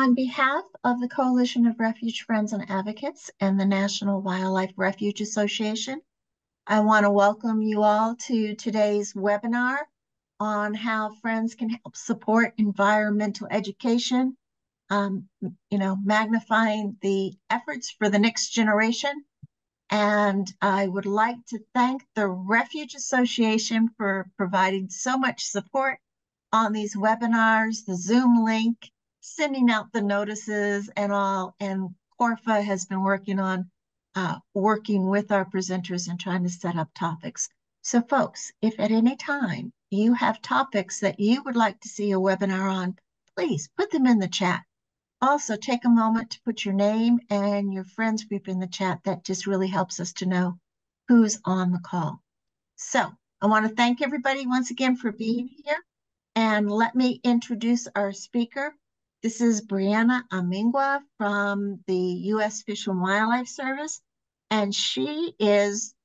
On behalf of the Coalition of Refuge Friends and Advocates and the National Wildlife Refuge Association, I want to welcome you all to today's webinar on how Friends can help support environmental education, magnifying the efforts for the next generation. And I would like to thank the Refuge Association for providing so much support on these webinars, the Zoom link, sending out the notices and all. And Corfa has been working with our presenters and trying to set up topics. So folks, if at any time you have topics that you would like to see a webinar on, please put them in the chat. Also, take a moment to put your name and your friends group in the chat. That just really helps us to know who's on the call. So I want to thank everybody once again for being here. And let me introduce our speaker. This is Brianna Amingwa from the U.S. Fish and Wildlife Service. And she is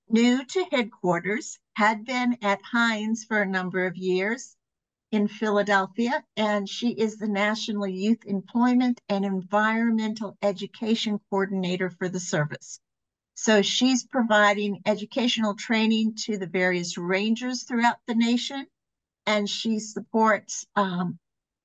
new to headquarters, had been at Heinz for a number of years in Philadelphia, and she is the National Youth Employment and Environmental Education Coordinator for the service. So she's providing educational training to the various rangers throughout the nation, and she supports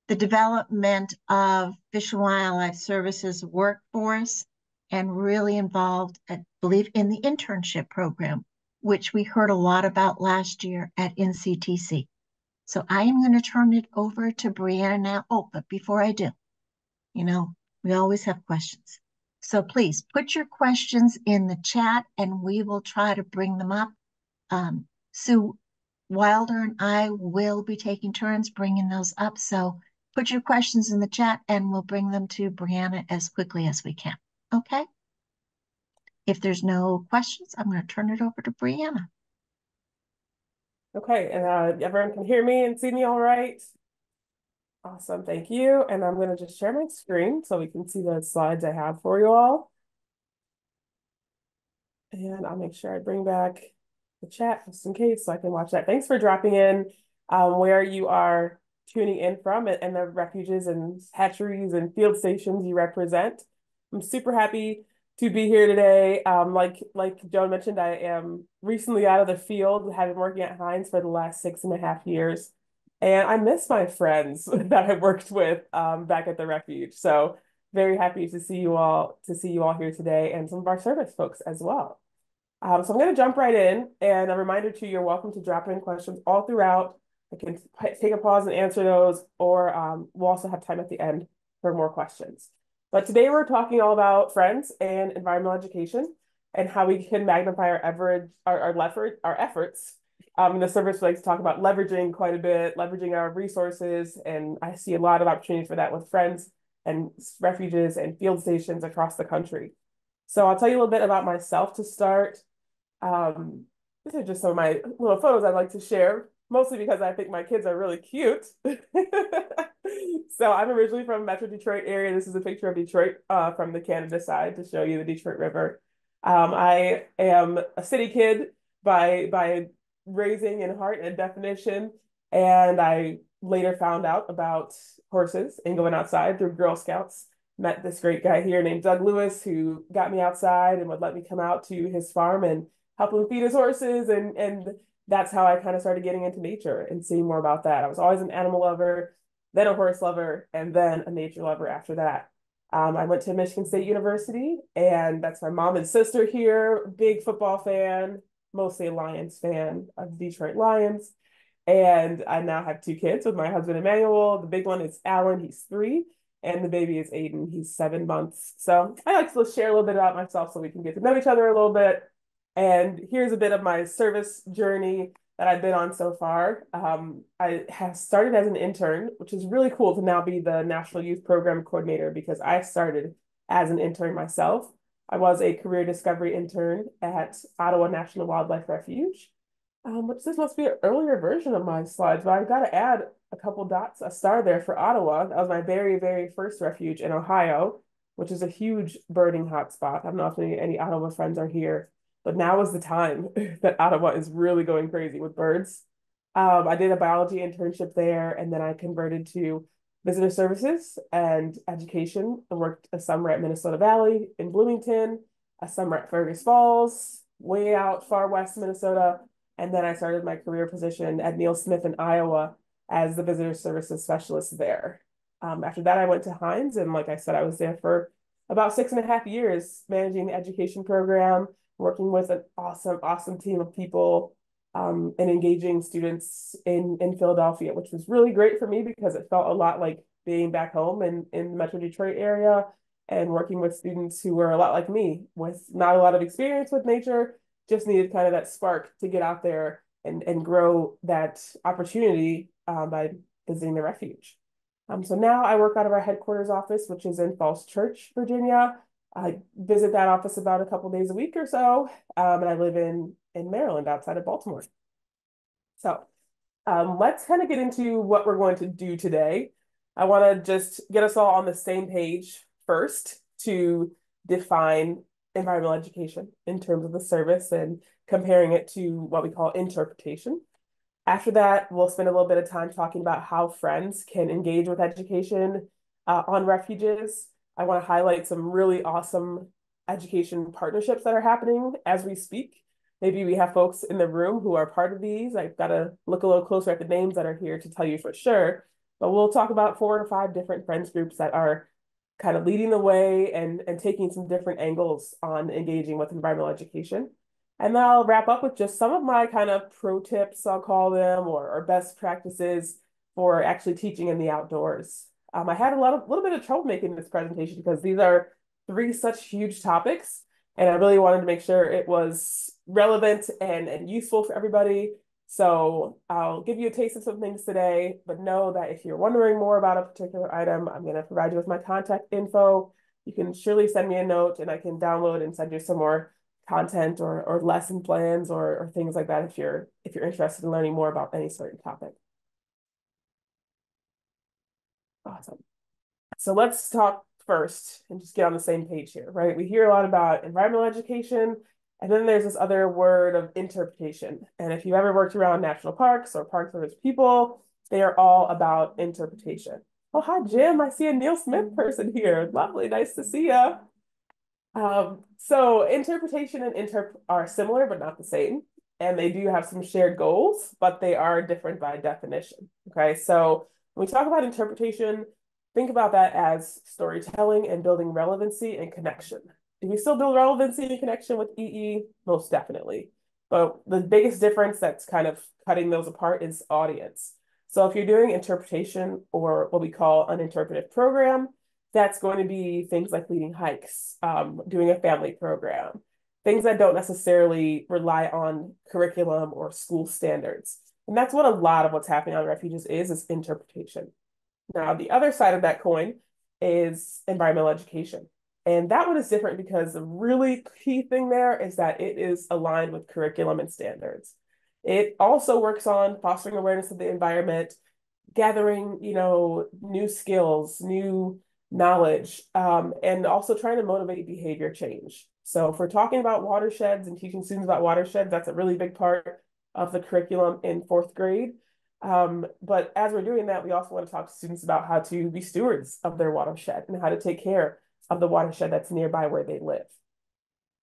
the development of Fish and Wildlife Services workforce, and really involved, I believe, in the internship program, which we heard a lot about last year at NCTC. So I am going to turn it over to Brianna now. Oh, but before I do, we always have questions. So please put your questions in the chat and we will try to bring them up. Sue Wilder and I will be taking turns bringing those up. So put your questions in the chat and we'll bring them to Brianna as quickly as we can. Okay? If there's no questions, I'm going to turn it over to Brianna. Okay, and everyone can hear me and see me all right? Awesome, thank you. And I'm going to just share my screen so we can see the slides I have for you all. And I'll make sure I bring back the chat just in case so I can watch that. Thanks for dropping in where you are tuning in from and the refuges and hatcheries and field stations you represent. I'm super happy to be here today. Like Joan mentioned, I am recently out of the field, have been working at Heinz for the last 6.5 years. And I miss my friends that I worked with back at the refuge. So very happy to see you all here today and some of our service folks as well. So I'm going to jump right in, and a reminder to you, you're welcome to drop in questions all throughout. I can take a pause and answer those, or we'll also have time at the end for more questions. But today we're talking all about Friends and environmental education and how we can magnify our efforts. The service likes to talk about leveraging quite a bit, leveraging our resources, and I see a lot of opportunities for that with Friends and refuges and field stations across the country. So I'll tell you a little bit about myself to start. These are just some of my little photos I'd like to share, mostly because I think my kids are really cute. So I'm originally from Metro Detroit area. This is a picture of Detroit from the Canada side to show you the Detroit River. I am a city kid by raising in heart and definition, and I later found out about horses and going outside through Girl Scouts. Met this great guy here named Doug Lewis who got me outside and would let me come out to his farm and help him feed his horses, and that's how I kind of started getting into nature and seeing more about that. I was always an animal lover, then a horse lover, and then a nature lover after that. I went to Michigan State University, and that's my mom and sister here, big football fan, mostly a Lions fan of Detroit Lions. And I now have 2 kids with my husband, Emmanuel. The big one is Alan, he's 3. And the baby is Aiden, he's 7 months. So I like to share a little bit about myself so we can get to know each other a little bit. And here's a bit of my service journey that I've been on so far. I have started as an intern, which is really cool to now be the National Youth Program Coordinator because I started as an intern myself. I was a career discovery intern at Ottawa National Wildlife Refuge, which this must be an earlier version of my slides, but I've got to add a couple dots, a star there for Ottawa. That was my very, very first refuge in Ohio, which is a huge birding hotspot. I don't know if any Ottawa friends are here, but now is the time that Ottawa is really going crazy with birds. I did a biology internship there, and then I converted to visitor services and education. I worked a summer at Minnesota Valley in Bloomington, a summer at Fergus Falls, way out far west Minnesota. And then I started my career position at Neil Smith in Iowa as the visitor services specialist there. After that, I went to Heinz, and like I said, I was there for about 6.5 years, managing the education program, working with an awesome team of people, and engaging students in Philadelphia, which was really great for me because it felt a lot like being back home in the Metro Detroit area and working with students who were a lot like me with not a lot of experience with nature, just needed kind of that spark to get out there and grow that opportunity by visiting the refuge. So now I work out of our headquarters office, which is in Falls Church, Virginia. I visit that office about a couple days a week or so, and I live in Maryland, outside of Baltimore. So let's kind of get into what we're going to do today. I want to just get us all on the same page first to define environmental education in terms of the service and comparing it to what we call interpretation. After that, we'll spend a little bit of time talking about how friends can engage with education on refuges. I want to highlight some really awesome education partnerships that are happening as we speak. Maybe we have folks in the room who are part of these. I've got to look a little closer at the names that are here to tell you for sure. But we'll talk about 4 or 5 different friends groups that are kind of leading the way and taking some different angles on engaging with environmental education. And then I'll wrap up with just some of my kind of pro tips, I'll call them, or best practices for actually teaching in the outdoors. I had a little bit of trouble making this presentation because these are 3 such huge topics, and I really wanted to make sure it was relevant and useful for everybody. So I'll give you a taste of some things today, but know that if you're wondering more about a particular item, I'm going to provide you with my contact info. You can surely send me a note and I can download and send you some more content or lesson plans or things like that if you're interested in learning more about any certain topic. Awesome. So let's talk first and just get on the same page here, right? We hear a lot about environmental education, and then there's this other word of interpretation. And if you've ever worked around national parks or parks where there's people, they are all about interpretation. Oh, hi, Jim. I see a Neil Smith person here. Lovely. Nice to see you. So interpretation and interp are similar, but not the same. And they do have some shared goals, but they are different by definition. Okay, so when we talk about interpretation, think about that as storytelling and building relevancy and connection. Do we still build relevancy and connection with EE? Most definitely. But the biggest difference that's kind of cutting those apart is audience. So if you're doing interpretation or what we call an interpretive program, that's going to be things like leading hikes, doing a family program, things that don't necessarily rely on curriculum or school standards. And that's what a lot of what's happening on refuges is interpretation. Now, the other side of that coin is environmental education. And that one is different because the really key thing there is that it is aligned with curriculum and standards. It also works on fostering awareness of the environment, gathering, new skills, new knowledge, and also trying to motivate behavior change. So if we're talking about watersheds and teaching students about watersheds, that's a really big part of the curriculum in 4th grade. But as we're doing that, we also want to talk to students about how to be stewards of their watershed and how to take care of the watershed that's nearby where they live.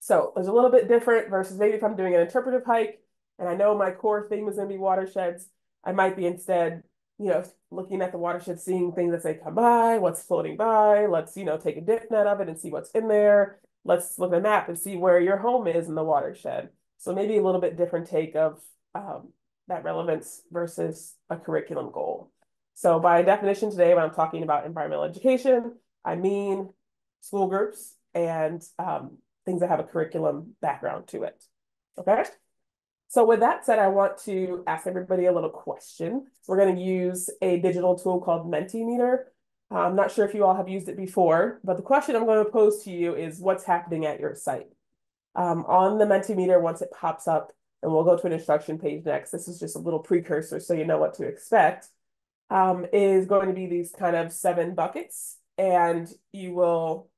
So there's a little bit different versus maybe if I'm doing an interpretive hike and I know my core theme is going to be watersheds, I might be instead looking at the watershed, seeing things as they come by, what's floating by. Let's, take a dip net of it and see what's in there. Let's look at a map and see where your home is in the watershed. So maybe a little bit different take of that relevance versus a curriculum goal. So by definition today, when I'm talking about environmental education, I mean school groups and things that have a curriculum background to it. Okay? So with that said, I want to ask everybody a little question. We're going to use a digital tool called Mentimeter. I'm not sure if you all have used it before, but the question I'm going to pose to you is what's happening at your site? On the Mentimeter, once it pops up, and we'll go to an instruction page next, this is just a little precursor so you know what to expect, is going to be these kind of 7 buckets. And you will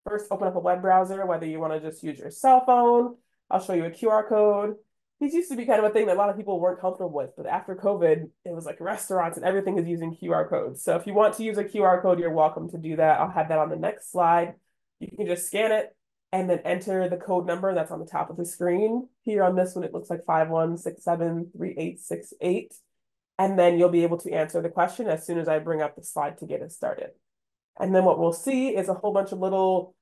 first open up a web browser, whether you want to just use your cell phone. I'll show you a QR code. these used to be kind of a thing that a lot of people weren't comfortable with, but after COVID, it was like restaurants and everything is using QR codes. So if you want to use a QR code, you're welcome to do that. I'll have that on the next slide. You can just scan it and then enter the code number that's on the top of the screen. Here on this one, it looks like 51673868. And then you'll be able to answer the question as soon as I bring up the slide to get it started. And then what we'll see is a whole bunch of little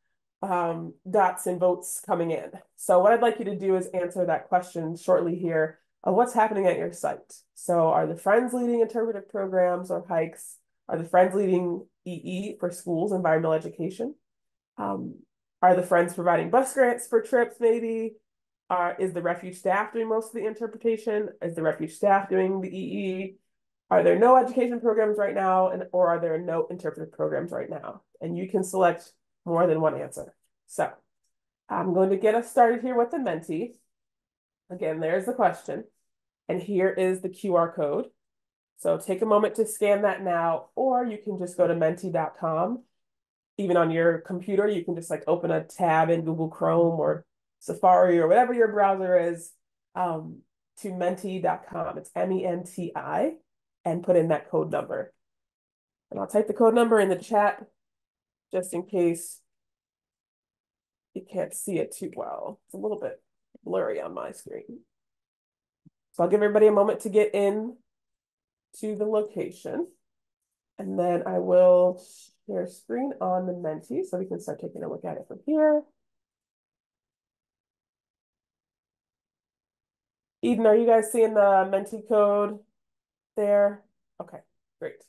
dots and votes coming in. So what I'd like you to do is answer that question shortly here of what's happening at your site. So are the Friends leading interpretive programs or hikes? Are the Friends leading EE for schools, environmental education? Are the Friends providing bus grants for trips maybe? Is the Refuge staff doing most of the interpretation? Is the Refuge staff doing the EE? Are there no education programs right now, or are there no interpretive programs right now? And you can select more than one answer. So I'm going to get us started here with the Menti. Again, there's the question. And here is the QR code. So take a moment to scan that now, or you can just go to menti.com. Even on your computer, you can just like open a tab in Google Chrome or Safari or whatever your browser is, to menti.com. It's MENTI, and put in that code number. And I'll type the code number in the chat just in case you can't see it too well. It's a little bit blurry on my screen. So I'll give everybody a moment to get in to the location. And then I will share screen on the Menti so we can start taking a look at it from here. Eden, are you guys seeing the Menti code there? Okay, great.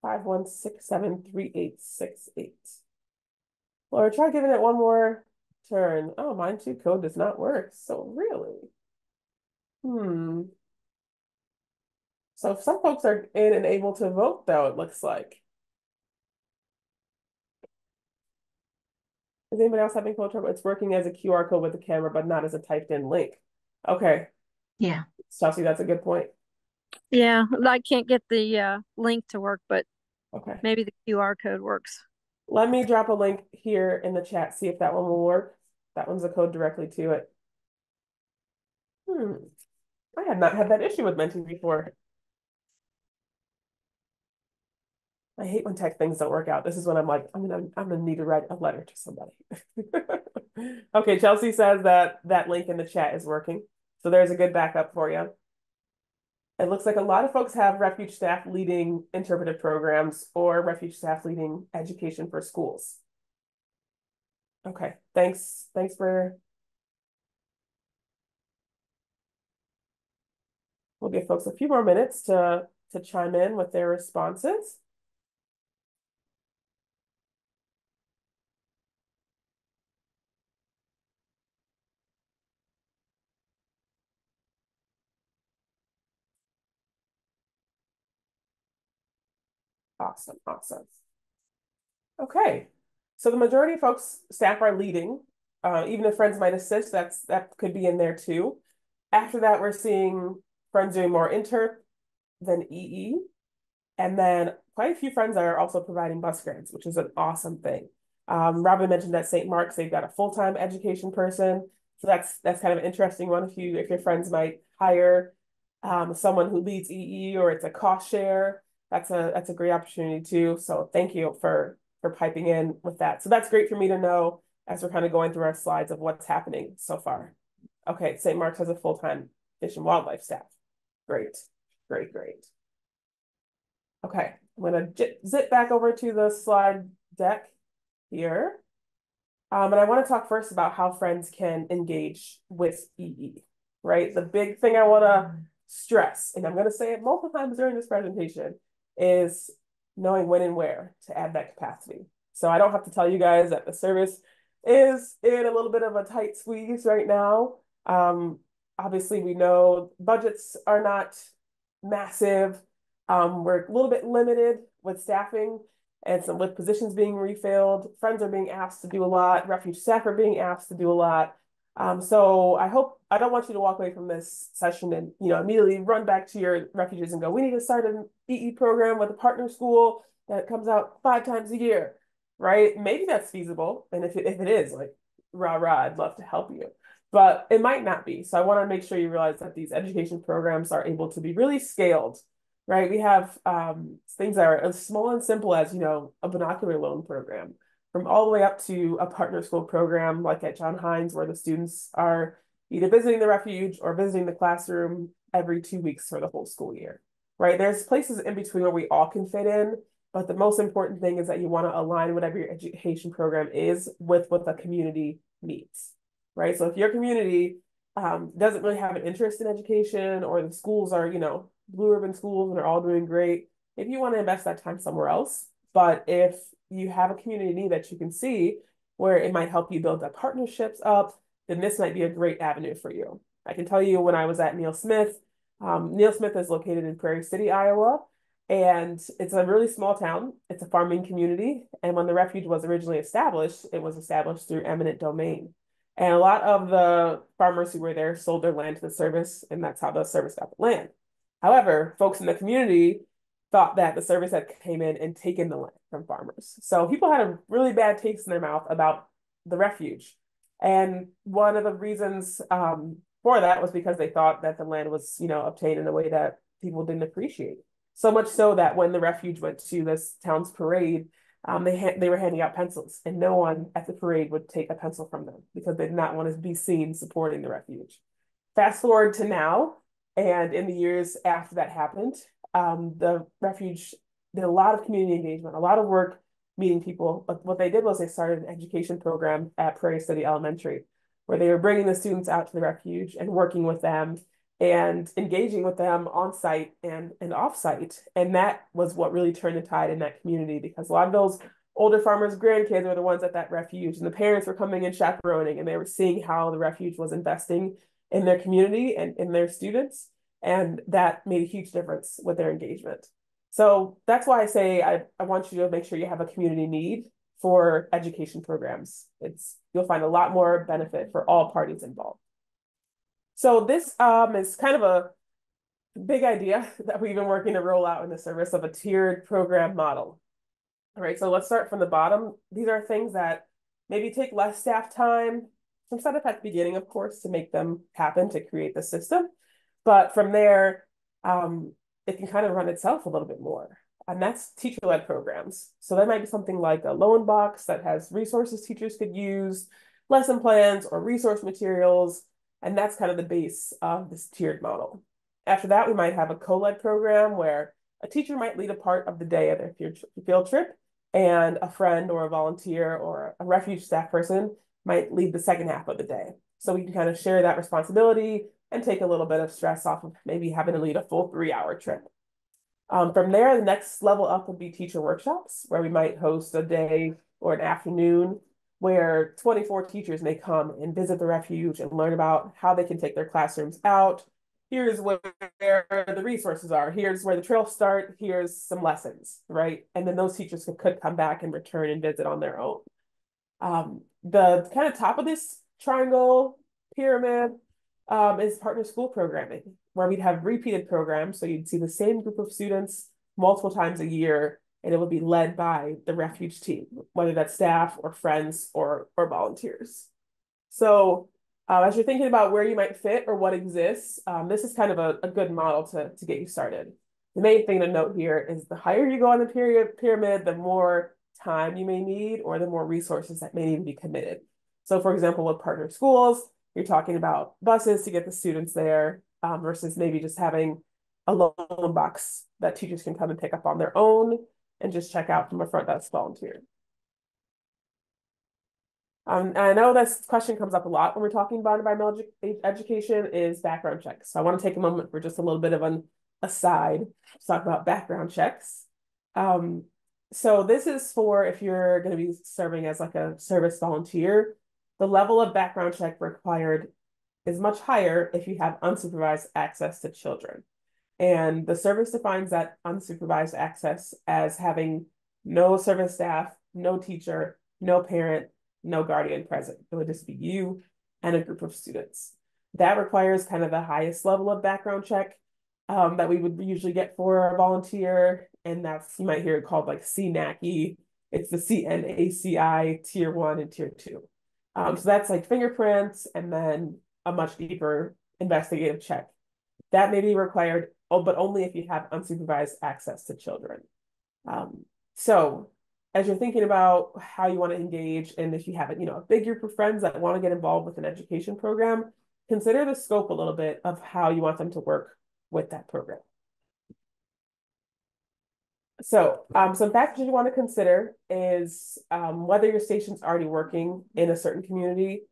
Five one six seven 3868. Laura, try giving it one more turn. Oh, mine too code does not work. So really? So some folks are in and able to vote though, it looks like. Is anybody else having code trouble? It's working as a QR code with the camera, but not as a typed in link. Okay. Yeah. Chelsea, that's a good point. Yeah, I can't get the link to work, but Okay. maybe the QR code works. Let me drop a link here in the chat, see if that one will work. That one's a code directly to it. I had not had that issue with Menti before. I hate when tech things don't work out. This is when I'm like, I'm gonna need to write a letter to somebody. Okay, Chelsea says that that link in the chat is working. So there's a good backup for you. It looks like a lot of folks have Refuge staff leading interpretive programs or Refuge staff leading education for schools. Okay, thanks for. We'll give folks a few more minutes to chime in with their responses. Awesome. Okay, so the majority of folks, staff are leading. Even if Friends might assist, that could be in there too. After that, we're seeing Friends doing more interp than EE. And then quite a few Friends are also providing bus grants, which is an awesome thing. Robin mentioned at St. Mark's, they've got a full-time education person. So that's kind of an interesting one if your Friends might hire someone who leads EE, or it's a cost share. That's a great opportunity too. So thank you for piping in with that. So that's great for me to know as we're kind of going through our slides of what's happening so far. Okay, St. Mark's has a full-time fish and wildlife staff. Great. Okay, I'm gonna zip back over to the slide deck here. And I want to talk first about how Friends can engage with EE, right? The big thing I want to stress, and I'm going to say it multiple times during this presentation, is knowing when and where to add that capacity. So I don't have to tell you guys that the service is in a little bit of a tight squeeze right now. Obviously, we know budgets are not massive. We're a little bit limited with staffing and some with positions being refilled. Friends are being asked to do a lot. Refuge staff are being asked to do a lot. So I don't want you to walk away from this session and immediately run back to your refuges and go, we need to start an EE program with a partner school that comes out 5 times a year. right? Maybe that's feasible. And if it is, like, rah, rah, I'd love to help you. But it might not be. So I want to make sure you realize that these education programs are able to be really scaled, right? We have things that are as small and simple as, a binocular loan program, from all the way up to a partner school program like at John Heinz, where the students are either visiting the refuge or visiting the classroom every 2 weeks for the whole school year, right? There's places in between where we all can fit in, but the most important thing is that you want to align whatever your education program is with what the community needs, right? So if your community doesn't really have an interest in education, or the schools are, blue ribbon schools and are all doing great, if you want to invest that time somewhere else. But if you have a community need that you can see where it might help you build the partnerships up, then this might be a great avenue for you. I can tell you when I was at Neil Smith is located in Prairie City, Iowa, and it's a really small town. It's a farming community. And when the refuge was originally established, it was established through eminent domain. And a lot of the farmers who were there sold their land to the service, and that's how the service got the land. However, folks in the community thought that the service had came in and taken the land from farmers. So people had a really bad taste in their mouth about the refuge. And one of the reasons for that was because they thought that the land was, obtained in a way that people didn't appreciate. So much so that when the refuge went to this town's parade, they were handing out pencils, and no one at the parade would take a pencil from them because they did not want to be seen supporting the refuge. Fast forward to now, and in the years after that happened, the refuge did a lot of community engagement, a lot of work meeting people. But what they did was they started an education program at Prairie City Elementary, where they were bringing the students out to the refuge and working with them and engaging with them on site and off site. And that was what really turned the tide in that community, because a lot of those older farmers' grandkids were the ones at that refuge, and the parents were coming and chaperoning, and they were seeing how the refuge was investing in their community and in their students. And that made a huge difference with their engagement. So that's why I say I want you to make sure you have a community need for education programs. You'll find a lot more benefit for all parties involved. So this is kind of a big idea that we've been working to roll out in the service of a tiered program model. All right, so let's start from the bottom. These are things that maybe take less staff time, some setup at the beginning, of course, to make them happen, to create the system. But from there, it can kind of run itself a little bit more. And that's teacher-led programs. So that might be something like a loan box that has resources teachers could use, lesson plans or resource materials. And that's kind of the base of this tiered model. After that, we might have a co-led program where a teacher might lead a part of the day of their field trip, and a friend or a volunteer or a refuge staff person might lead the second half of the day. So we can kind of share that responsibility and take a little bit of stress off of maybe having to lead a full 3-hour trip. From there, the next level up would be teacher workshops, where we might host a day or an afternoon where 24 teachers may come and visit the refuge and learn about how they can take their classrooms out. Here's where the resources are. Here's where the trails start. Here's some lessons, right? And then those teachers could come back and return and visit on their own. The kind of top of this triangle pyramid is partner school programming, where we'd have repeated programs. So you'd see the same group of students multiple times a year, and it would be led by the refuge team, whether that's staff or friends or volunteers. So as you're thinking about where you might fit or what exists, this is kind of a good model to get you started. The main thing to note here is the higher you go on the pyramid, the more time you may need, or the more resources that may need to be committed. So for example, with partner schools, you're talking about buses to get the students there versus maybe just having a loan box that teachers can come and pick up on their own and just check out from a front desk volunteer. I know this question comes up a lot when we're talking about environmental education, is background checks. So I want to take a moment for just a little bit of an aside to talk about background checks. So this is for if you're going to be serving as like a service volunteer. The level of background check required is much higher if you have unsupervised access to children. And the service defines that unsupervised access as having no service staff, no teacher, no parent, no guardian present. It would just be you and a group of students. That requires kind of the highest level of background check that we would usually get for a volunteer. And that's, you might hear it called like CNACI It's the CNACI Tier 1 and Tier 2. So that's like fingerprints and then a much deeper investigative check. That may be required, but only if you have unsupervised access to children. So as you're thinking about how you want to engage, and if you have a big group of friends that want to get involved with an education program, consider the scope a little bit of how you want them to work with that program. So some factors you want to consider is whether your station's already working in a certain community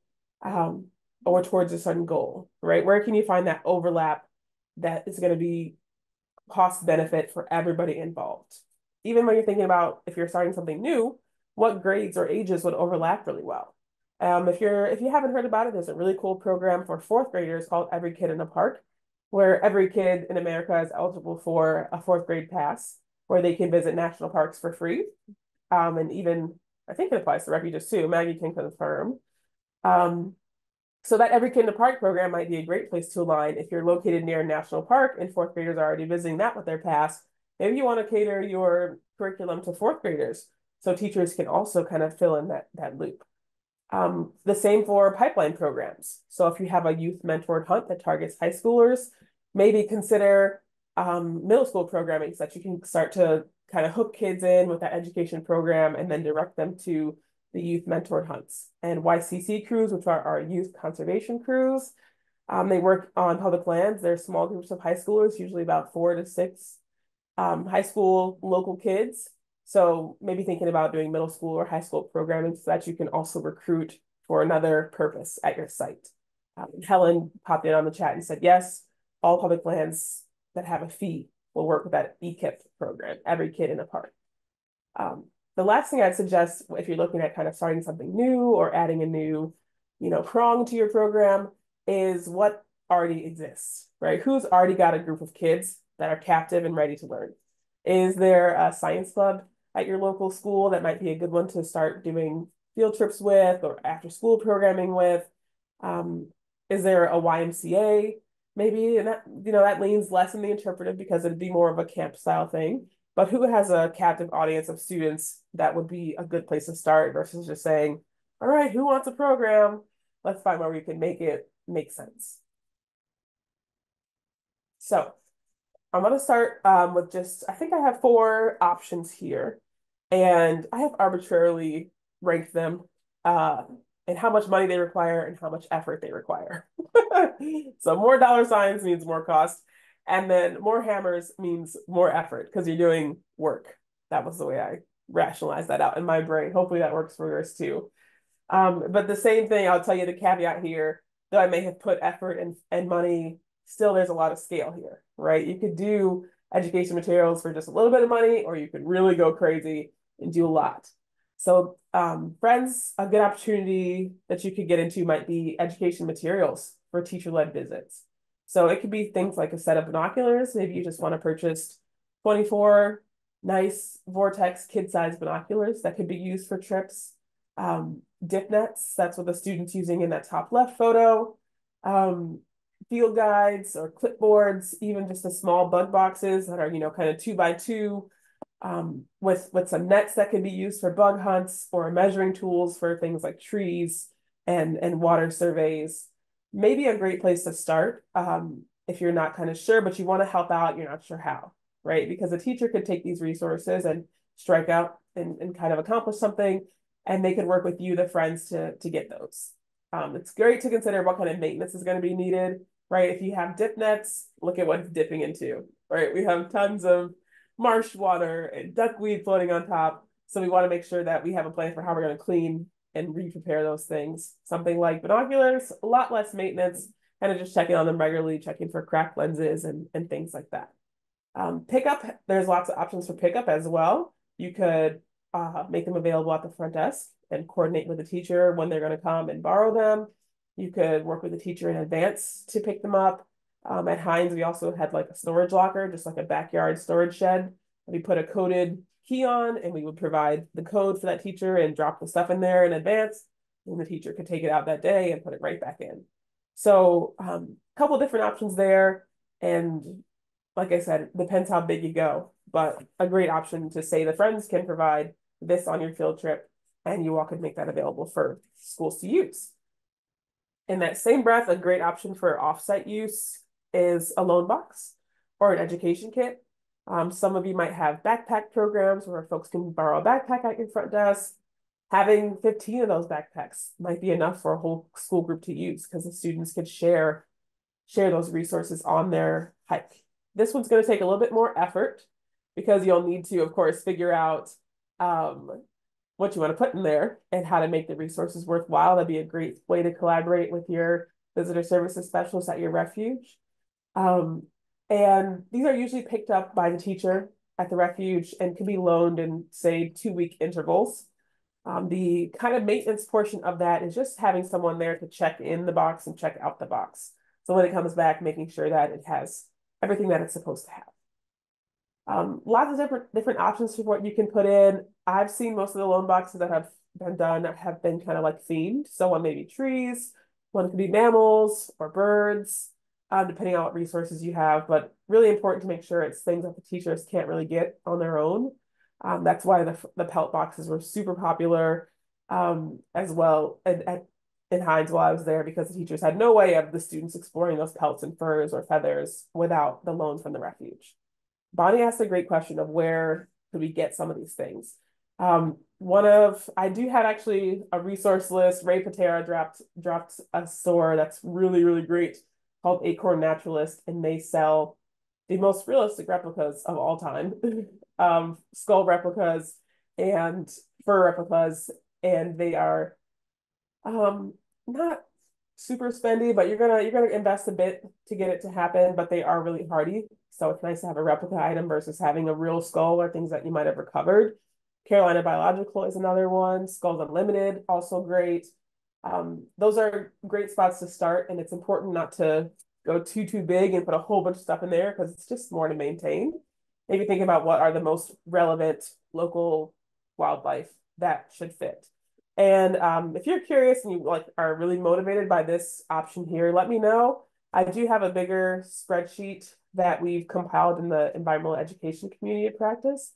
or towards a certain goal, right? Where can you find that overlap that is going to be cost benefit for everybody involved? Even when you're thinking about if you're starting something new, what grades or ages would overlap really well? If you haven't heard about it, there's a really cool program for fourth graders called Every Kid in a Park, where every kid in America is eligible for a fourth grade pass, where they can visit national parks for free. And even, I think it applies to refugees too. Maggie can confirm. So that Every Kid in a Park program might be a great place to align. If you're located near a national park and fourth graders are already visiting that with their pass, maybe you want to cater your curriculum to fourth graders so teachers can also kind of fill in that loop. The same for pipeline programs. So if you have a youth mentored hunt that targets high schoolers, maybe consider middle school programming so that you can start to kind of hook kids in with that education program and then direct them to the youth mentored hunts. And YCC crews, which are our youth conservation crews, they work on public lands. They're small groups of high schoolers, usually about 4 to 6 high school local kids. So maybe thinking about doing middle school or high school programming so that you can also recruit for another purpose at your site. Helen popped in on the chat and said, yes, all public lands that have a fee will work with that EKIP program, Every Kid in a Park. The last thing I'd suggest if you're looking at kind of starting something new or adding a new, prong to your program is what already exists, right? Who's already got a group of kids that are captive and ready to learn? Is there a science club at your local school that might be a good one to start doing field trips with or after school programming with? Is there a YMCA maybe? And that leans less in the interpretive because it'd be more of a camp style thing. But who has a captive audience of students that would be a good place to start versus just saying, all right, who wants a program? Let's find where we can make it make sense. So I'm going to start with I think I have 4 options here, and I have arbitrarily ranked them and how much money they require and how much effort they require. So more dollar signs means more cost, and then more hammers means more effort because you're doing work. That was the way I rationalized that out in my brain. Hopefully that works for yours too. But the same thing, I'll tell you the caveat here, though I may have put effort and money, still there's a lot of scale here, right? You could do education materials for just a little bit of money, or you could really go crazy and do a lot. So Friends, a good opportunity that you could get into might be education materials for teacher-led visits. So it could be things like a set of binoculars. Maybe you just want to purchase 24 nice Vortex kid-sized binoculars that could be used for trips. Dip nets, that's what the student's using in that top left photo. Field guides or clipboards, even just the small bug boxes that are, kind of 2x2 with some nets that could be used for bug hunts or measuring tools for things like trees and water surveys. Maybe a great place to start if you're not kind of sure, but you want to help out, you're not sure how, right? Because a teacher could take these resources and strike out and kind of accomplish something, and they could work with you, the friends, to get those. It's great to consider what kind of maintenance is going to be needed, right? If you have dip nets, look at what it's dipping into, right? We have tons of marsh water and duckweed floating on top. So we want to make sure that we have a plan for how we're going to clean and re-prepare those things. Something like binoculars, a lot less maintenance, kind of just checking on them regularly, checking for cracked lenses and things like that. Pickup, there's lots of options for pickup as well. You could make them available at the front desk and coordinate with the teacher when they're going to come and borrow them. You could work with the teacher in advance to pick them up. At Heinz, we also had like a storage locker, just like a backyard storage shed. We put a coded key on and we would provide the code for that teacher and drop the stuff in there in advance. And the teacher could take it out that day and put it right back in. So a couple different options there. And like I said, it depends how big you go, but a great option to say the friends can provide this on your field trip, and you all could make that available for schools to use. In that same breath, a great option for offsite use is a loan box or an education kit. Some of you might have backpack programs where folks can borrow a backpack at your front desk. Having 15 of those backpacks might be enough for a whole school group to use because the students could share those resources on their hike. This one's going to take a little bit more effort because you'll need to, of course, figure out what you want to put in there and how to make the resources worthwhile. That'd be a great way to collaborate with your visitor services specialist at your refuge. And these are usually picked up by the teacher at the refuge and can be loaned in, say, 2-week intervals. The kind of maintenance portion of that is just having someone there to check in the box and check out the box. So when it comes back, making sure that it has everything that it's supposed to have. Lots of different options for what you can put in. I've seen most of the loan boxes that have been done have been kind of like themed. So one may be trees, one could be mammals or birds, depending on what resources you have, but really important to make sure it's things that the teachers can't really get on their own. That's why the pelt boxes were super popular as well in Heinz while I was there, because the teachers had no way of the students exploring those pelts and furs or feathers without the loan from the refuge. Bonnie asked a great question of where could we get some of these things. I do have actually a resource list. Ray Patera dropped a store that's really, really great called Acorn Naturalist, and they sell the most realistic replicas of all time. Skull replicas and fur replicas, and they are not super spendy, but you're gonna invest a bit to get it to happen, but they are really hardy. So it's nice to have a replica item versus having a real skull or things that you might have recovered. Carolina Biological is another one. Skulls Unlimited, also great. Those are great spots to start, and it's important not to go too big and put a whole bunch of stuff in there because it's just more to maintain. Maybe think about what are the most relevant local wildlife that should fit. And if you're curious and you are really motivated by this option here, let me know. I do have a bigger spreadsheet that we've compiled in the environmental education community of practice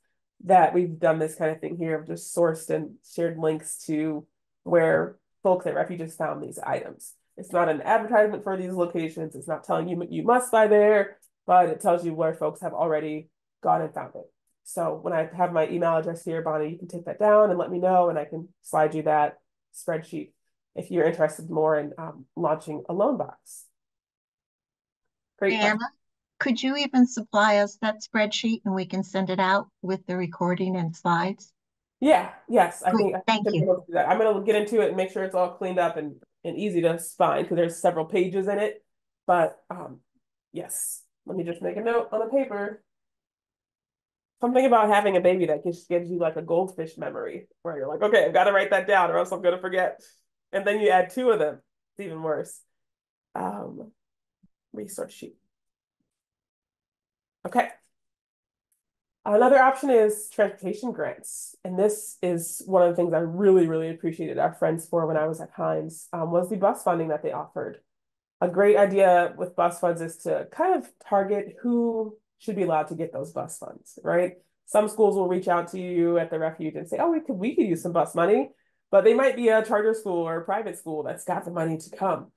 that we've done this kind of thing here of just sourced and shared links to where folks at refuges found these items. It's not an advertisement for these locations. It's not telling you you must buy there, but it tells you where folks have already gone and found it. So when I have my email address here, Bonnie, you can take that down and let me know, and I can slide you that spreadsheet if you're interested more in launching a loan box. Great. Brianna, could you even supply us that spreadsheet and we can send it out with the recording and slides? Yeah, yes, I think Thank you. that. I'm going to get into it and make sure it's all cleaned up and easy to find because there's several pages in it. But yes, let me just make a note on a paper. Something about having a baby that just gives you like a goldfish memory where you're like, okay, I've got to write that down or else I'm going to forget. And then you add 2 of them. It's even worse. Resource sheet. Okay. Another option is transportation grants. And this is one of the things I really, really appreciated our friends for when I was at Heinz, was the bus funding that they offered. A great idea with bus funds is to kind of target who should be allowed to get those bus funds, right? Some schools will reach out to you at the refuge and say, oh, we could use some bus money, but they might be a charter school or a private school that's got the money to come.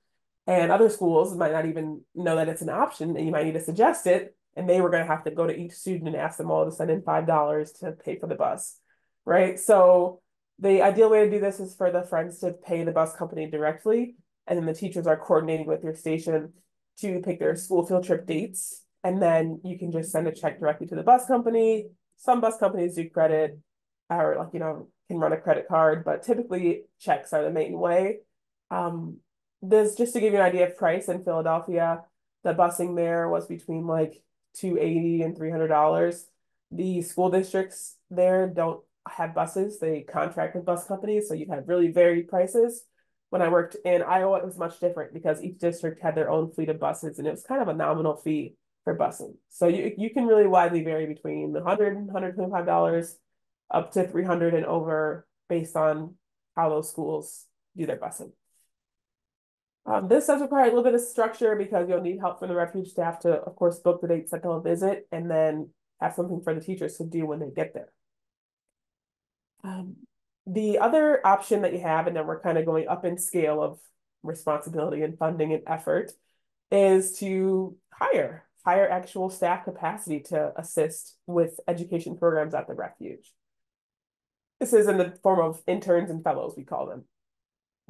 And other schools might not even know that it's an option, and you might need to suggest it. And they were going to have to go to each student and ask them all to send in $5 to pay for the bus, right? So the ideal way to do this is for the friends to pay the bus company directly, and then the teachers are coordinating with your station to pick their school field trip dates. And then you can just send a check directly to the bus company. Some bus companies do credit or can run a credit card, but typically checks are the main way. This just to give you an idea of price in Philadelphia, the busing there was between like $280 and $300. The school districts there don't have buses. They contract with bus companies, so you have really varied prices. When I worked in Iowa, it was much different because each district had their own fleet of buses, and it was kind of a nominal fee for busing. So you can really widely vary between $100 and $125 up to $300 and over based on how those schools do their busing. This does require a little bit of structure because you'll need help from the refuge staff to, of course, book the dates that they'll visit and then have something for the teachers to do when they get there. The other option that you have, and then we're kind of going up in scale of responsibility and funding and effort, is to hire actual staff capacity to assist with education programs at the refuge. This is in the form of interns and fellows, we call them.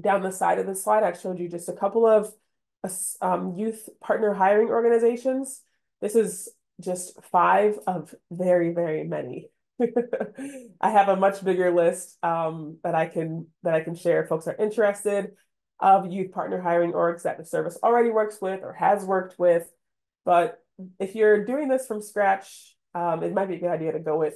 Down the side of the slide, I showed you just a couple of youth partner hiring organizations. This is just 5 of very, very many. I have a much bigger list that I can share if folks are interested, of youth partner hiring orgs that the service already works with or has worked with. But if you're doing this from scratch, it might be a good idea to go with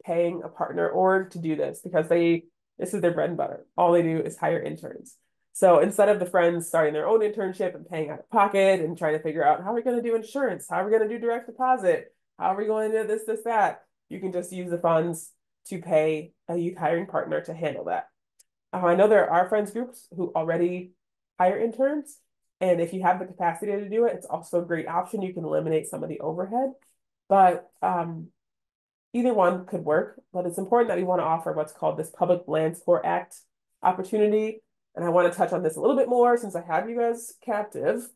paying a partner org to do this, because this is their bread and butter. All they do is hire interns. So instead of the friends starting their own internship and paying out of pocket and trying to figure out how are we going to do insurance, how are we going to do direct deposit, how are we going to do this, that, you can just use the funds to pay a youth hiring partner to handle that. I know there are friends groups who already hire interns, and if you have the capacity to do it, it's also a great option. You can eliminate some of the overhead, but either one could work. But it's important that we want to offer what's called this Public Lands Corps Act opportunity, and I want to touch on this a little bit more since I have you guys captive.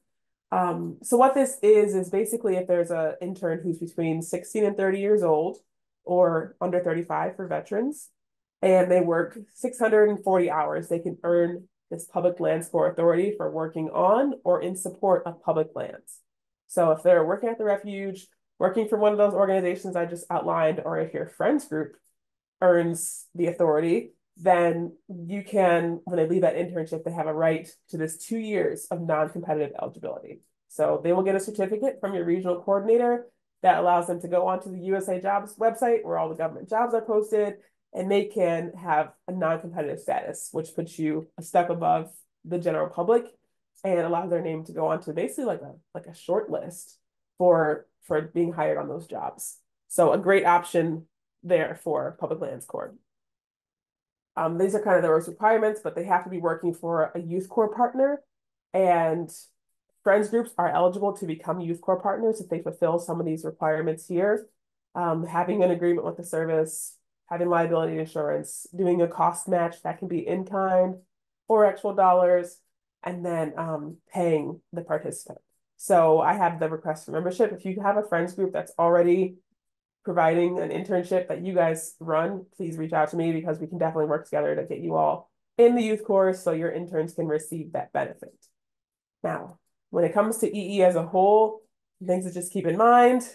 So what this is basically if there's an intern who's between 16 and 30 years old, or under 35 for veterans, and they work 640 hours, they can earn this Public Lands Corps authority for working on or in support of public lands. So if they're working at the refuge, working for one of those organizations I just outlined, or if your friends group earns the authority, then you can, when they leave that internship, they have a right to this 2 years of non-competitive eligibility. So they will get a certificate from your regional coordinator that allows them to go onto the USA Jobs website where all the government jobs are posted, and they can have a non-competitive status, which puts you a step above the general public and allows their name to go onto basically like a short list for being hired on those jobs. So a great option there for Public Lands Corps. These are kind of those requirements, but they have to be working for a Youth Corps partner, and friends groups are eligible to become Youth Corps partners if they fulfill some of these requirements here. Having an agreement with the service, having liability insurance, doing a cost match that can be in kind or actual dollars, and then paying the participant. So I have the request for membership. If you have a friends group that's already providing an internship that you guys run, please reach out to me, because we can definitely work together to get you all in the youth course so your interns can receive that benefit. Now, when it comes to EE as a whole, things to just keep in mind,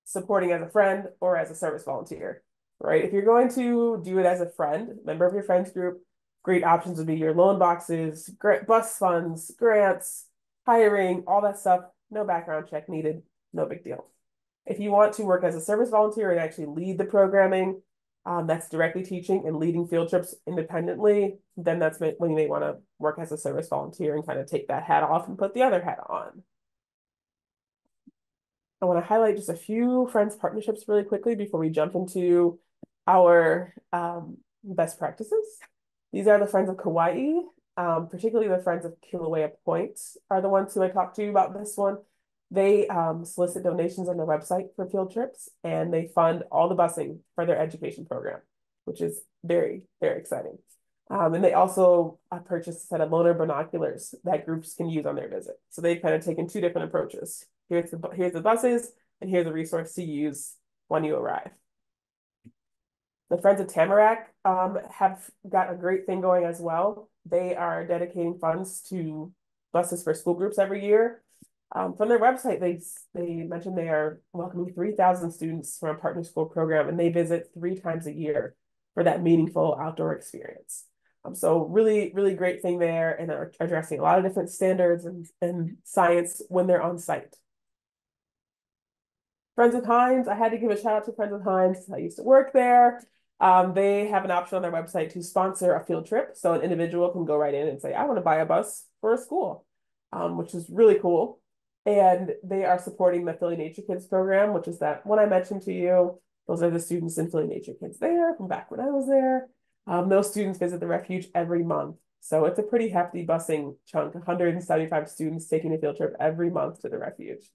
supporting as a friend or as a service volunteer, right? If you're going to do it as a friend, member of your friends group, great options would be your loan boxes, bus funds, grants, hiring, all that stuff. No background check needed, no big deal. If you want to work as a service volunteer and actually lead the programming, that's directly teaching and leading field trips independently, then that's when you may want to work as a service volunteer and kind of take that hat off and put the other hat on. I want to highlight just a few friends partnerships really quickly before we jump into our best practices. These are the Friends of Kauai, particularly the Friends of Kilauea Point are the ones who I talked to about this one. They solicit donations on their website for field trips, and they fund all the busing for their education program, which is very, very exciting. And they also purchased a set of loaner binoculars that groups can use on their visit. So they've kind of taken 2 different approaches. Here's the buses, and here's a resource to use when you arrive. The Friends of Tamarack have got a great thing going as well. They are dedicating funds to buses for school groups every year. From their website, they mentioned they are welcoming 3,000 students from a partner school program, and they visit 3 times a year for that meaningful outdoor experience. So really, really great thing there, and are addressing a lot of different standards and science when they're on site. Friends with Heinz, I had to give a shout out to Friends with Heinz. I used to work there. They have an option on their website to sponsor a field trip. So an individual can go right in and say, I want to buy a bus for a school, which is really cool. And they are supporting the Philly Nature Kids program, which is that one I mentioned to you. Those are the students in Philly Nature Kids there from back when I was there. Those students visit the refuge every month. So it's a pretty hefty busing chunk, 175 students taking a field trip every month to the refuge.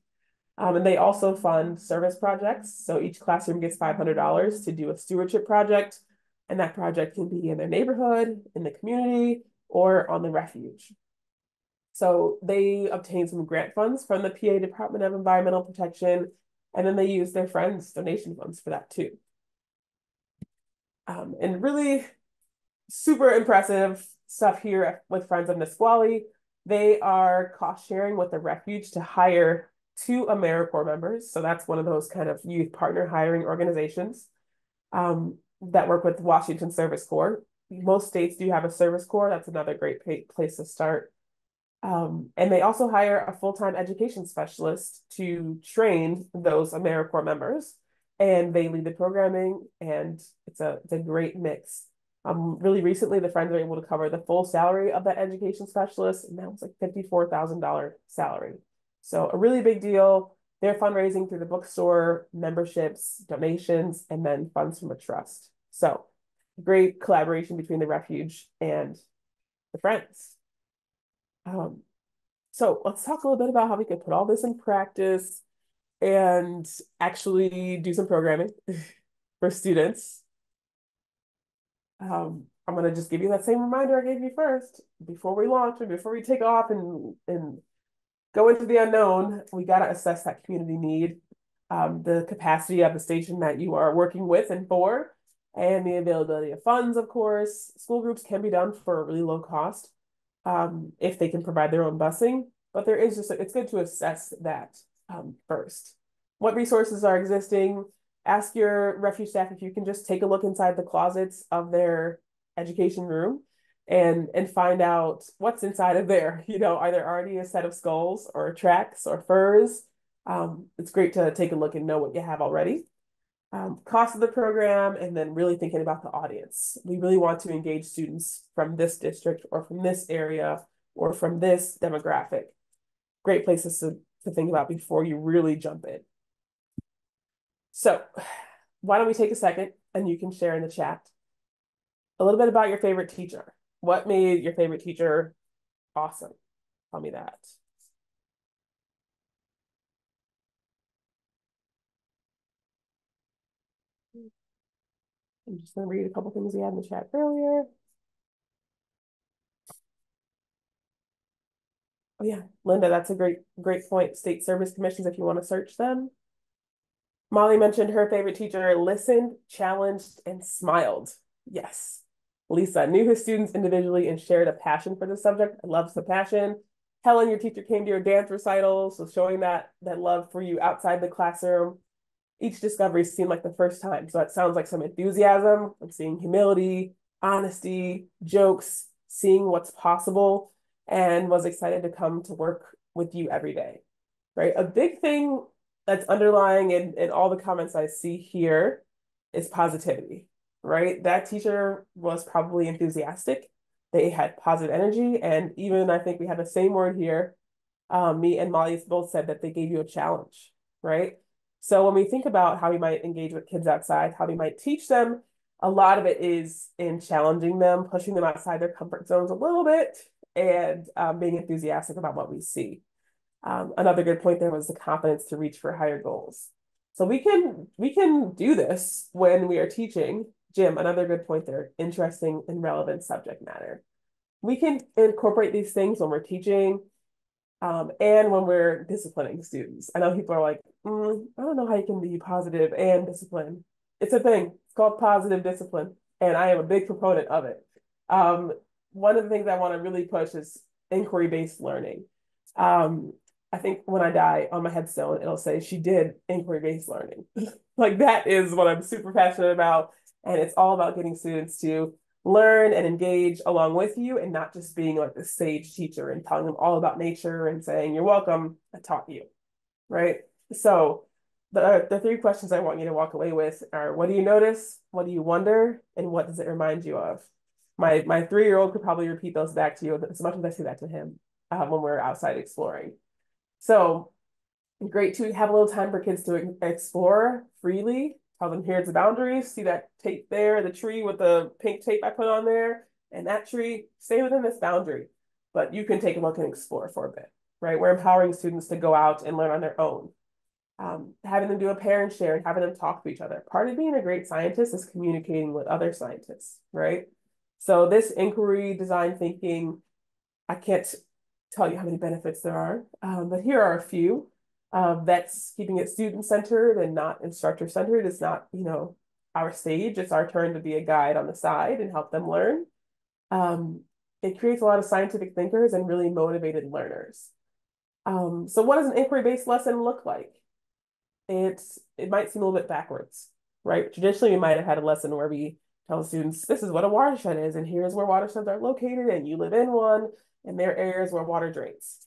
And they also fund service projects. So each classroom gets $500 to do a stewardship project And that project can be in their neighborhood, in the community, or on the refuge. So they obtain some grant funds from the PA Department of Environmental Protection, and then they use their friends' donation funds for that too. And really super impressive stuff here with Friends of Nisqually. They are cost sharing with the refuge to hire 2 AmeriCorps members. So that's one of those kind of youth partner hiring organizations that work with Washington Service Corps. Most states do have a service corps. That's another great place to start. And they also hire a full-time education specialist to train those AmeriCorps members, and they lead the programming, and it's a great mix. Really recently, the Friends were able to cover the full salary of that education specialist, and that was like $54,000 salary. So a really big deal. They're fundraising through the bookstore, memberships, donations, and then funds from a trust. So great collaboration between the refuge and the Friends. So let's talk a little bit about how we could put all this in practice and actually do some programming for students. I'm going to just give you that same reminder I gave you first. Before we launch and before we take off and go into the unknown, we got to assess that community need, the capacity of the station that you are working with and for, and the availability of funds, of course. School groups can be done for a really low cost if they can provide their own busing, but there is just, it's good to assess that first. What resources are existing? Ask your refuge staff if you can just take a look inside the closets of their education room and find out what's inside of there. You know, are there already a set of skulls or tracks or furs? It's great to take a look and know what you have already. Cost of the program, and then really thinking about the audience. We really want to engage students from this district or from this area or from this demographic. Great places to think about before you really jump in. So why don't we take a second and you can share in the chat a little bit about your favorite teacher. What made your favorite teacher awesome? Tell me that. I'm just going to read a couple things we had in the chat earlier. Oh yeah, Linda, that's a great point. State service commissions, if you want to search them. Molly mentioned her favorite teacher listened, challenged, and smiled. Yes. Lisa knew his students individually and shared a passion for the subject. I love the passion. Helen, your teacher came to your dance recital, so showing that love for you outside the classroom. Each discovery seemed like the first time, so it sounds like some enthusiasm. I'm seeing humility, honesty, jokes, seeing what's possible, and was excited to come to work with you every day, right? A big thing that's underlying in all the comments I see here is positivity, right? That teacher was probably enthusiastic. They had positive energy, and even I think we had the same word here. Me and Molly both said that they gave you a challenge, right? So when we think about how we might engage with kids outside, how we might teach them, a lot of it is in challenging them, pushing them outside their comfort zones a little bit, and being enthusiastic about what we see. Another good point there was the confidence to reach for higher goals. So we can do this when we are teaching. Jim, another good point there, interesting and relevant subject matter. We can incorporate these things when we're teaching and when we're disciplining students. I know people are like, I don't know how you can be positive and discipline. It's a thing. It's called positive discipline, and I am a big proponent of it. One of the things I want to really push is inquiry-based learning. I think when I die on my headstone, it'll say she did inquiry-based learning. Like that is what I'm super passionate about. And it's all about getting students to learn and engage along with you and not just being like the sage teacher and telling them all about nature and saying, you're welcome, I taught you, right? So the 3 questions I want you to walk away with are, what do you notice? What do you wonder? And what does it remind you of? My 3-year-old could probably repeat those back to you as much as I say that to him when we're outside exploring. So great to have a little time for kids to explore freely. Tell them, here's the boundaries. See that tape there, the tree with the pink tape I put on there, and that tree, stay within this boundary. But you can take a look and explore for a bit, right? We're empowering students to go out and learn on their own. Having them do a parent share and having them talk to each other. Part of being a great scientist is communicating with other scientists, right? So this inquiry, design thinking, I can't tell you how many benefits there are, but here are a few. That's keeping it student-centered and not instructor-centered. It's not, our stage. It's our turn to be a guide on the side and help them learn. It creates a lot of scientific thinkers and really motivated learners. So what does an inquiry-based lesson look like? It might seem a little bit backwards, right? Traditionally, we might have had a lesson where we tell students, this is what a watershed is, and here's where watersheds are located, and you live in one, and there are areas where water drains.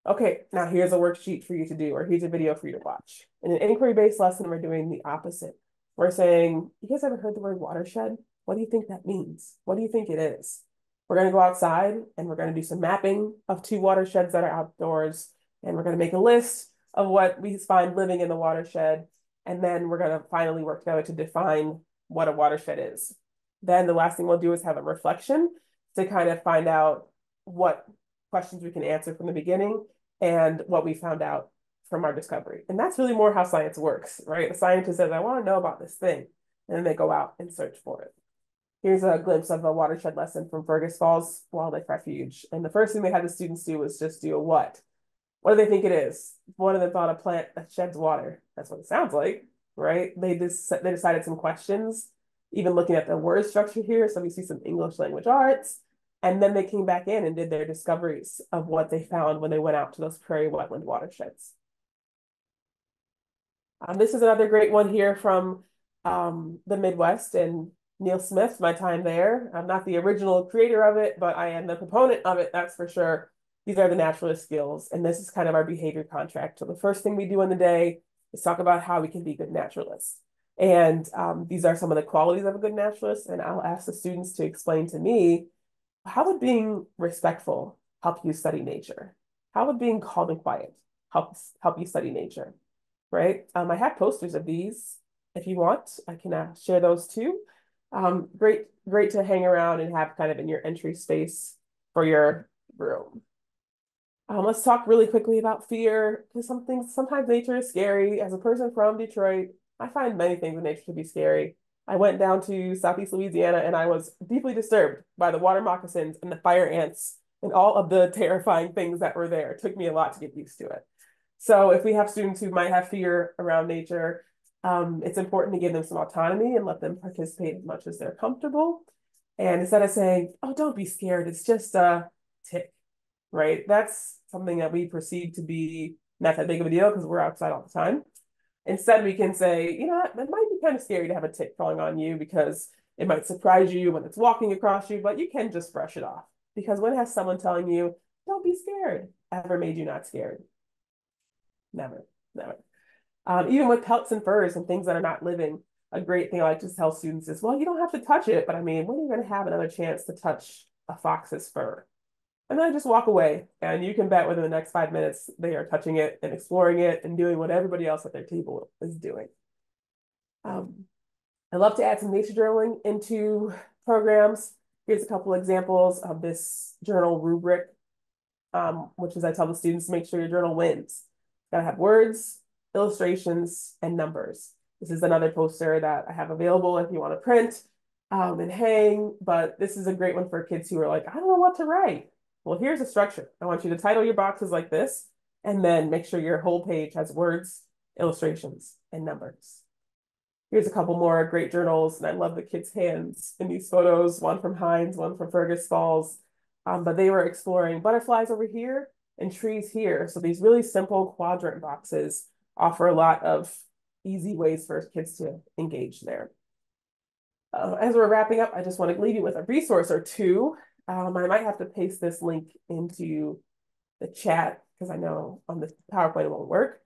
Okay, now here's a worksheet for you to do, or here's a video for you to watch. In an inquiry-based lesson, we're doing the opposite. We're saying, you guys ever heard the word watershed? What do you think that means? What do you think it is? We're going to go outside, and we're going to do some mapping of 2 watersheds that are outdoors, and we're going to make a list of what we find living in the watershed, and then we're going to finally work together to define what a watershed is. Then the last thing we'll do is have a reflection to kind of find out what questions we can answer from the beginning and what we found out from our discovery. And that's really more how science works, right? The scientist says, I want to know about this thing. And then they go out and search for it. Here's a glimpse of a watershed lesson from Fergus Falls Wildlife Refuge. And the first thing they had the students do was just do a what? What do they think it is? One of them thought a plant that sheds water. That's what it sounds like, right? They decided some questions, even looking at the word structure here. So we see some English language arts. And then they came back in and did their discoveries of what they found when they went out to those prairie wetland watersheds. This is another great one here from the Midwest and Neil Smith, my time there. I'm not the original creator of it, but I am the proponent of it, that's for sure. These are the naturalist skills, and this is kind of our behavior contract. So the first thing we do in the day is talk about how we can be good naturalists. And these are some of the qualities of a good naturalist, and I'll ask the students to explain to me, how would being respectful help you study nature? How would being calm and quiet help you study nature, right? I have posters of these. If you want, I can share those too. Great to hang around and have kind of in your entry space for your room. Let's talk really quickly about fear, because sometimes nature is scary. As a person from Detroit, I find many things in nature to be scary. I went down to Southeast Louisiana and I was deeply disturbed by the water moccasins and the fire ants and all of the terrifying things that were there. It took me a lot to get used to it. So if we have students who might have fear around nature, it's important to give them some autonomy and let them participate as much as they're comfortable. And instead of saying, oh, don't be scared, it's just a tick, right? That's something that we perceive to be not that big of a deal because we're outside all the time. Instead, we can say, you know what, it might be kind of scary to have a tick crawling on you because it might surprise you when it's walking across you, but you can just brush it off. Because when has someone telling you, don't be scared, ever made you not scared? Never, never. Even with pelts and furs and things that are not living, a great thing I like to tell students is, well, you don't have to touch it, but I mean, when are you going to have another chance to touch a fox's fur? And then I just walk away, and you can bet within the next 5 minutes, they are touching it and exploring it and doing what everybody else at their table is doing. I love to add some nature journaling into programs. Here's a couple examples of this journal rubric, which is I tell the students to make sure your journal wins. It's gotta have words, illustrations, and numbers. This is another poster that I have available if you want to print and hang, but this is a great one for kids who are like, I don't know what to write. Well, here's a structure. I want you to title your boxes like this, and then make sure your whole page has words, illustrations, and numbers. Here's a couple more great journals, and I love the kids' hands in these photos, one from Heinz, one from Fergus Falls, but they were exploring butterflies over here and trees here. So these really simple quadrant boxes offer a lot of easy ways for kids to engage there. As we're wrapping up, I just want to leave you with a resource or two. I might have to paste this link into the chat because I know on the PowerPoint it won't work.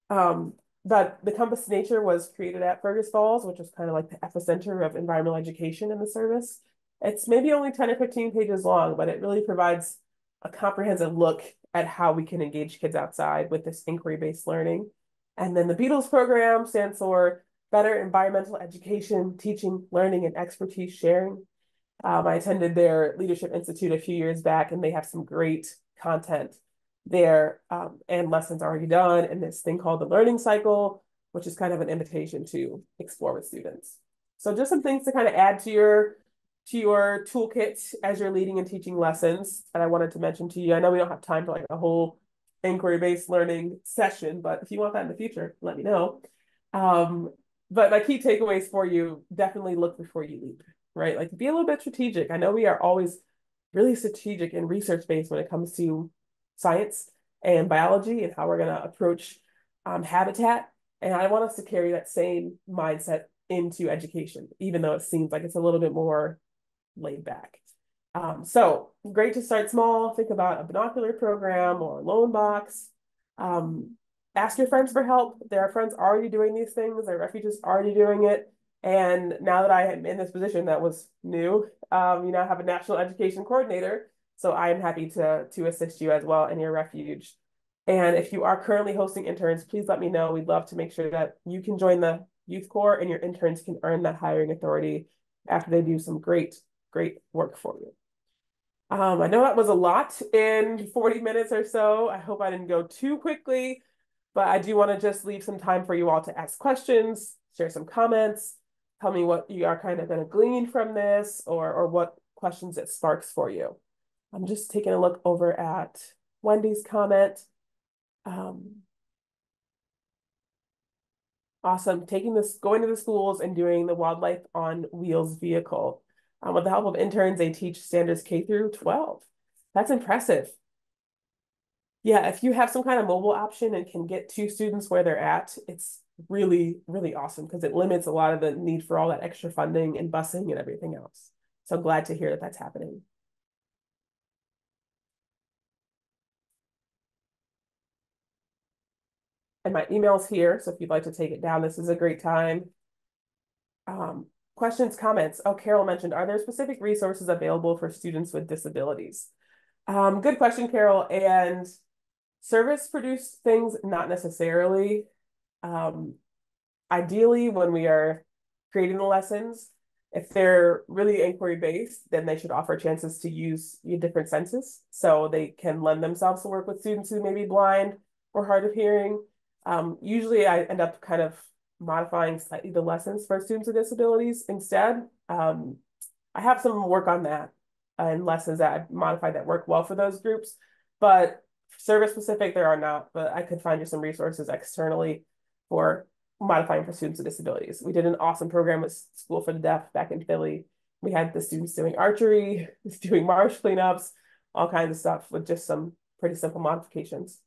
But the Compass to Nature was created at Fergus Falls, which is kind of like the epicenter of environmental education in the service. It's maybe only 10 or 15 pages long, but it really provides a comprehensive look at how we can engage kids outside with this inquiry-based learning. And then the Beatles program stands for Better Environmental Education, Teaching, Learning, and Expertise Sharing. I attended their Leadership Institute a few years back, and they have some great content there, and lessons already done in this thing called the learning cycle, which is kind of an invitation to explore with students. So just some things to kind of add to your toolkit as you're leading and teaching lessons that I wanted to mention to you. I know we don't have time for like a whole inquiry-based learning session, but if you want that in the future, let me know. But my key takeaways for you, definitely look before you leap, right? Like be a little bit strategic. I know we are always really strategic and research-based when it comes to science and biology and how we're going to approach habitat. And I want us to carry that same mindset into education, even though it seems like it's a little bit more laid back. So great to start small. Think about a binocular program or a loan box. Ask your friends for help. There are friends already doing these things. There are refugees already doing it. And now that I am in this position that was new, you now have a national education coordinator. So I am happy to assist you as well in your refuge. And if you are currently hosting interns, please let me know. We'd love to make sure that you can join the Youth Corps and your interns can earn that hiring authority after they do some great work for you. I know that was a lot in 40 minutes or so. I hope I didn't go too quickly, but I do want to just leave some time for you all to ask questions, share some comments, tell me what you are kind of going to glean from this or what questions it sparks for you. I'm just taking a look over at Wendy's comment. Awesome. Going to the schools and doing the Wildlife on Wheels vehicle. With the help of interns, they teach standards K through 12. That's impressive. Yeah, if you have some kind of mobile option and can get to students where they're at, it's really, really awesome because it limits a lot of the need for all that extra funding and busing and everything else. So glad to hear that that's happening. And my email's here, so if you'd like to take it down, this is a great time. Questions, comments. Oh, Carol mentioned, are there specific resources available for students with disabilities? Good question, Carol. And service-produced things, not necessarily. Ideally, when we are creating the lessons, if they're really inquiry-based, then they should offer chances to use different senses so they can lend themselves to work with students who may be blind or hard of hearing. Usually I end up kind of modifying slightly the lessons for students with disabilities instead. I have some work on that and lessons that I've modified that work well for those groups, but service specific there are not, but I could find you some resources externally for modifying for students with disabilities. We did an awesome program with School for the Deaf back in Philly. We had the students doing archery, doing marsh cleanups, all kinds of stuff with just some pretty simple modifications.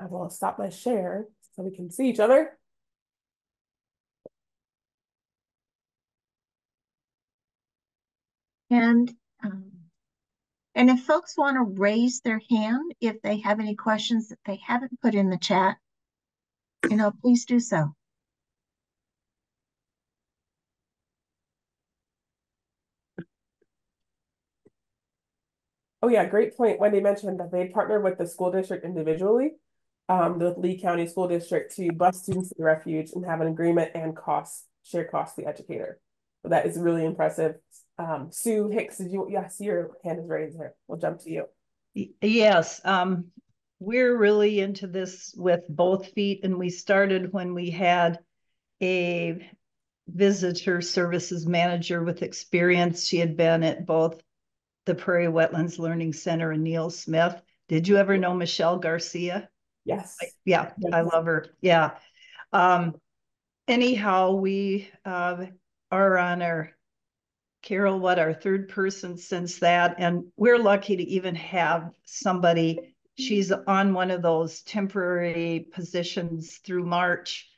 I will stop my share so we can see each other. And if folks want to raise their hand, if they have any questions that they haven't put in the chat, please do so. Oh yeah, great point. Wendy mentioned that they partnered with the school district individually, the Lee County School District, to bus students to the refuge and have an agreement and share costs to the educator. So that is really impressive. Sue Hicks, yes, your hand is raised there. We'll jump to you. Yes, we're really into this with both feet, and we started when we had a visitor services manager with experience. She had been at both the Prairie Wetlands Learning Center and Neil Smith. Did you ever know Michelle Garcia? Yes. Yeah, yes. I love her. Yeah. Anyhow, we are on our Carol, our third person since that. And we're lucky to even have somebody, she's on one of those temporary positions through March.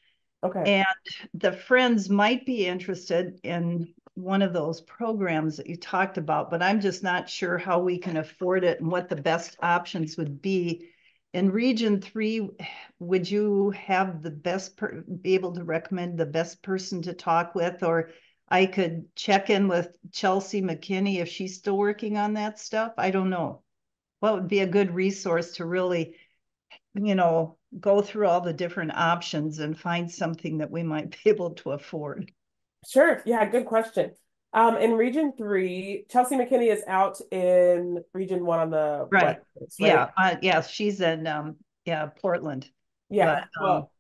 Okay. And the friends might be interested in one of those programs that you talked about, but I'm just not sure how we can afford it and what the best options would be. In Region 3, would you have the best, be able to recommend the best person to talk with, or I could check in with Chelsea McKinney if she's still working on that stuff? I don't know. What would be a good resource to really, go through all the different options and find something that we might be able to afford? Sure. Yeah, good question. In Region 3, Chelsea McKinney is out in Region 1 on the Right. West Coast, Yeah. right? Yeah. She's in yeah, Portland. Yeah. But Well,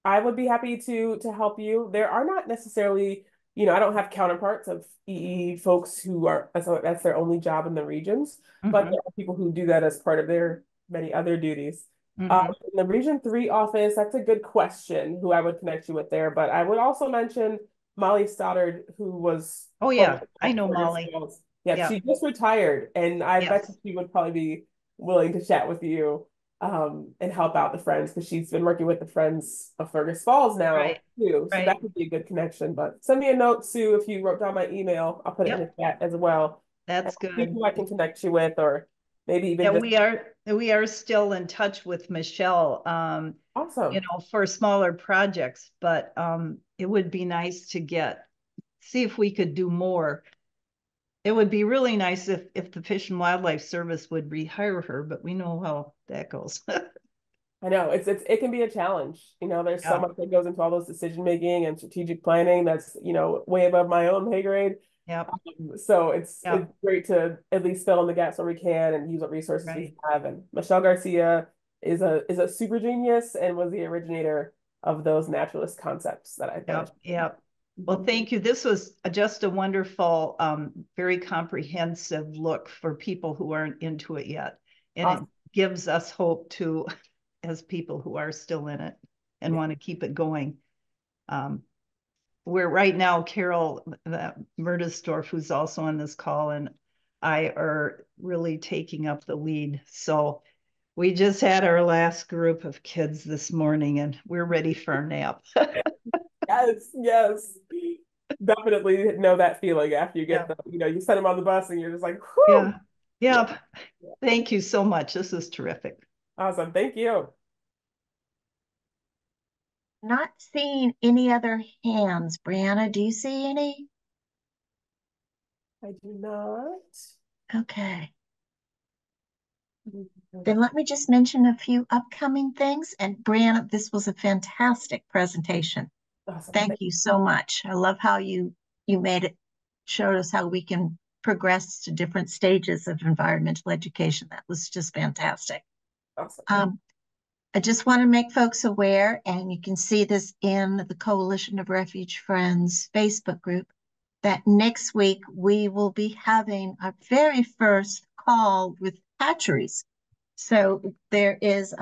I would be happy to help you. There are not necessarily, you know, I don't have counterparts of EE folks who are that's their only job in the regions, but mhm, there are people who do that as part of their many other duties. mhm. In the Region 3 office, that's a good question who I would connect you with there. But I would also mention Molly Stoddard, who was Oh former yeah, I know Fergus Molly. Falls. Yeah, Yeah. she just retired, and I bet Yes. she would probably be willing to chat with you and help out the Friends because she's been working with the Friends of Fergus Falls now Right. too. So Right. that could be a good connection. But send me a note, Sue, if you wrote down my email. I'll put it in Yep. the chat as well. And That's I'll see good. who I can connect you with, or maybe Yeah, even just we are still in touch with Michelle, awesome. for smaller projects, but it would be nice to see if we could do more. It would be really nice if the Fish and Wildlife Service would rehire her, but we know how that goes. I know it can be a challenge. You know, there's so Yeah, much that goes into all those decision making and strategic planning that's, you know, way above my own pay grade. yeah, So it's yeah, great to at least fill in the gaps where we can and use what resources we right. have. And Michelle Garcia is a super genius and was the originator of those naturalist concepts that I Yep, yep. Well, Mhm. thank you. This was just a wonderful, very comprehensive look for people who aren't into it yet. And it Awesome. gives us hope too, as people who are still in it and Yeah. want to keep it going. We're right now, Carol Murdesdorf, who's also on this call, and I are really taking up the lead. So we just had our last group of kids this morning and we're ready for a nap. Yes, yes. Definitely know that feeling after you Yeah. get you know, you send them on the bus and you're just like, whew. Yeah. Yeah. Yep. Thank you so much. This is terrific. Awesome. Thank you. Not seeing any other hands. Brianna, do you see any? I do not. Okay. Then let me just mention a few upcoming things. And Brianna, this was a fantastic presentation. Awesome. Thank you so much. I love how you made it, showed us how we can progress to different stages of environmental education. That was just fantastic. Awesome. I just want to make folks aware, and you can see this in the Coalition of Refuge Friends Facebook group, that next week we will be having our very first call with hatcheries. So there is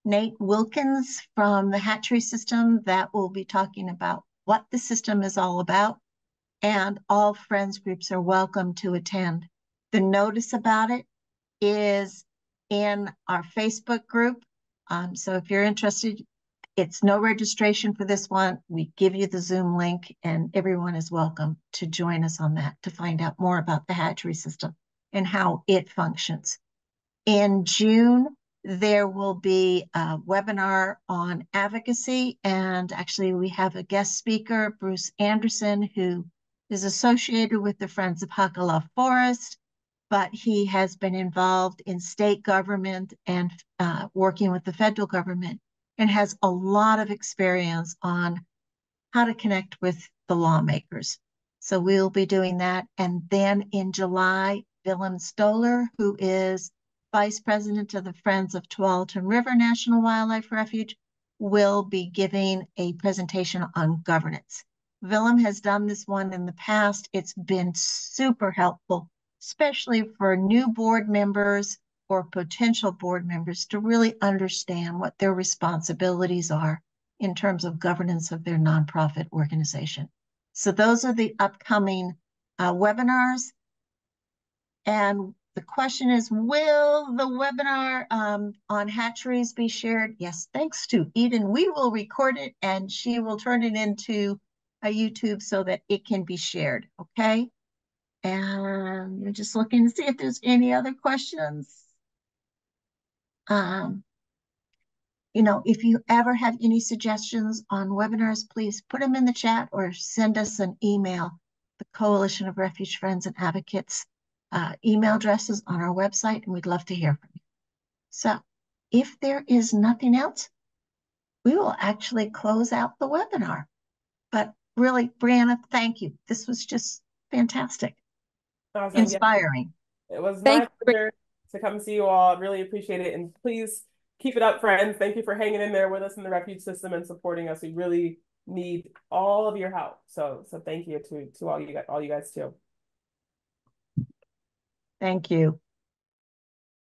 Nate Wilkins from the hatchery system that will be talking about what the system is all about, and all friends groups are welcome to attend. The notice about it is in our Facebook group. So if you're interested, it's no registration for this one. We give you the Zoom link and everyone is welcome to join us on that to find out more about the hatchery system and how it functions. In June, there will be a webinar on advocacy, and actually we have a guest speaker, Bruce Anderson, who is associated with the Friends of Hakalah Forest, but he has been involved in state government and working with the federal government and has a lot of experience on how to connect with the lawmakers. So we'll be doing that. And then in July, Willem Stoller, who is Vice President of the Friends of Tualatin River National Wildlife Refuge, will be giving a presentation on governance. Willem has done this one in the past. It's been super helpful, especially for new board members or potential board members to really understand what their responsibilities are in terms of governance of their nonprofit organization. So those are the upcoming webinars. And the question is, will the webinar on hatcheries be shared? Yes, thanks to Eden. We will record it and she will turn it into a YouTube so that it can be shared, okay? And we're just looking to see if there's any other questions. You know, if you ever have any suggestions on webinars, please put them in the chat or send us an email. The Coalition of Refuge Friends and Advocates email addresses on our website, and we'd love to hear from you. So if there is nothing else, we will actually close out the webinar. But really, Brianna, thank you. This was just fantastic, Awesome. inspiring. Yeah, it was Thank my pleasure to come see you all. Really appreciate it. And please keep it up, friends. Thank you for hanging in there with us in the refuge system and supporting us. We really need all of your help. So thank you to all you guys too. Thank you.